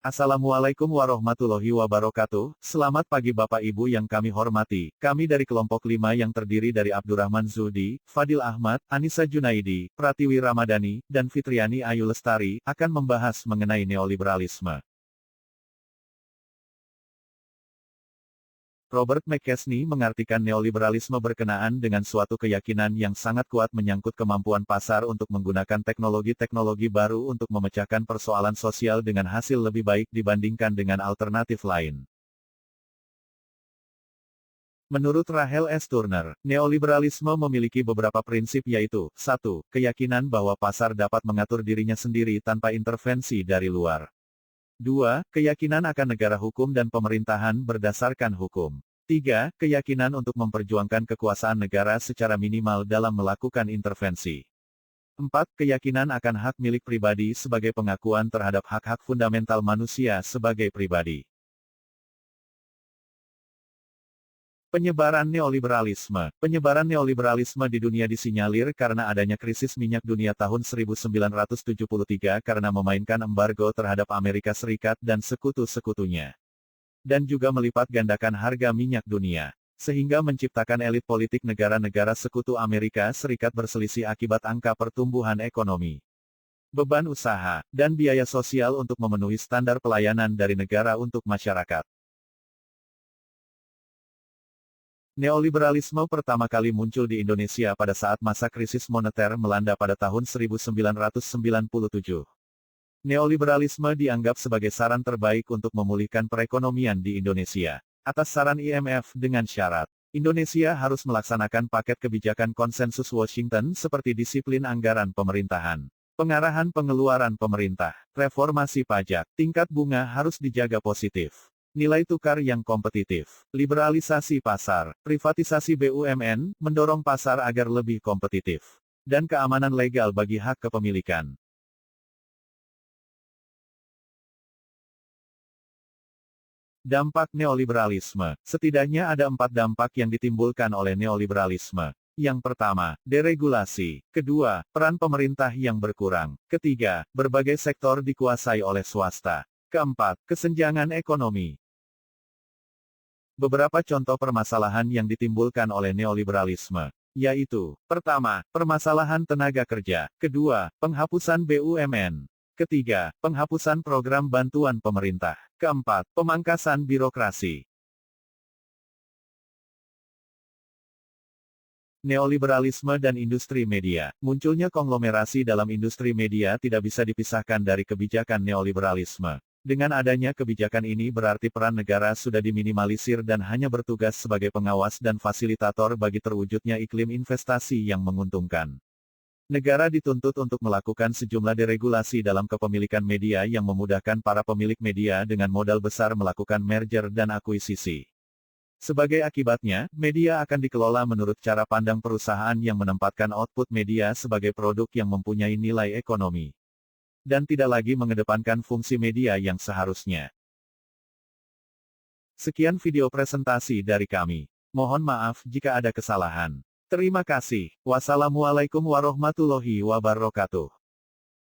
Assalamualaikum warahmatullahi wabarakatuh. Selamat pagi Bapak Ibu yang kami hormati. Kami dari kelompok 5 yang terdiri dari Abdurrahman Zudi, Fadil Ahmad, Anissa Junaidi, Pratiwi Ramadhani, dan Fitriani Ayu Lestari, akan membahas mengenai neoliberalisme. Robert McKechnie mengartikan neoliberalisme berkenaan dengan suatu keyakinan yang sangat kuat menyangkut kemampuan pasar untuk menggunakan teknologi-teknologi baru untuk memecahkan persoalan sosial dengan hasil lebih baik dibandingkan dengan alternatif lain. Menurut Rahel S. Turner, neoliberalisme memiliki beberapa prinsip yaitu, 1. Keyakinan bahwa pasar dapat mengatur dirinya sendiri tanpa intervensi dari luar. 2. Keyakinan akan negara hukum dan pemerintahan berdasarkan hukum. 3. Keyakinan untuk memperjuangkan kekuasaan negara secara minimal dalam melakukan intervensi. 4. Keyakinan akan hak milik pribadi sebagai pengakuan terhadap hak-hak fundamental manusia sebagai pribadi. Penyebaran neoliberalisme. Penyebaran neoliberalisme di dunia disinyalir karena adanya krisis minyak dunia tahun 1973 karena memainkan embargo terhadap Amerika Serikat dan sekutu-sekutunya. Dan juga melipat gandakan harga minyak dunia. Sehingga menciptakan elit politik negara-negara sekutu Amerika Serikat berselisih akibat angka pertumbuhan ekonomi, beban usaha, dan biaya sosial untuk memenuhi standar pelayanan dari negara untuk masyarakat. Neoliberalisme pertama kali muncul di Indonesia pada saat masa krisis moneter melanda pada tahun 1997. Neoliberalisme dianggap sebagai saran terbaik untuk memulihkan perekonomian di Indonesia. Atas saran IMF dengan syarat, Indonesia harus melaksanakan paket kebijakan konsensus Washington seperti disiplin anggaran pemerintahan, pengarahan pengeluaran pemerintah, reformasi pajak, tingkat bunga harus dijaga positif, nilai tukar yang kompetitif, liberalisasi pasar, privatisasi BUMN, mendorong pasar agar lebih kompetitif, dan keamanan legal bagi hak kepemilikan. Dampak neoliberalisme. Setidaknya ada 4 dampak yang ditimbulkan oleh neoliberalisme. Yang pertama, deregulasi. Kedua, peran pemerintah yang berkurang. Ketiga, berbagai sektor dikuasai oleh swasta. Keempat, kesenjangan ekonomi. Beberapa contoh permasalahan yang ditimbulkan oleh neoliberalisme, yaitu, pertama, permasalahan tenaga kerja, kedua, penghapusan BUMN, ketiga, penghapusan program bantuan pemerintah, keempat, pemangkasan birokrasi. Neoliberalisme dan industri media. Munculnya konglomerasi dalam industri media tidak bisa dipisahkan dari kebijakan neoliberalisme. Dengan adanya kebijakan ini berarti peran negara sudah diminimalisir dan hanya bertugas sebagai pengawas dan fasilitator bagi terwujudnya iklim investasi yang menguntungkan. Negara dituntut untuk melakukan sejumlah deregulasi dalam kepemilikan media yang memudahkan para pemilik media dengan modal besar melakukan merger dan akuisisi. Sebagai akibatnya, media akan dikelola menurut cara pandang perusahaan yang menempatkan output media sebagai produk yang mempunyai nilai ekonomi, dan tidak lagi mengedepankan fungsi media yang seharusnya. Sekian video presentasi dari kami. Mohon maaf jika ada kesalahan. Terima kasih. Wassalamualaikum warahmatullahi wabarakatuh.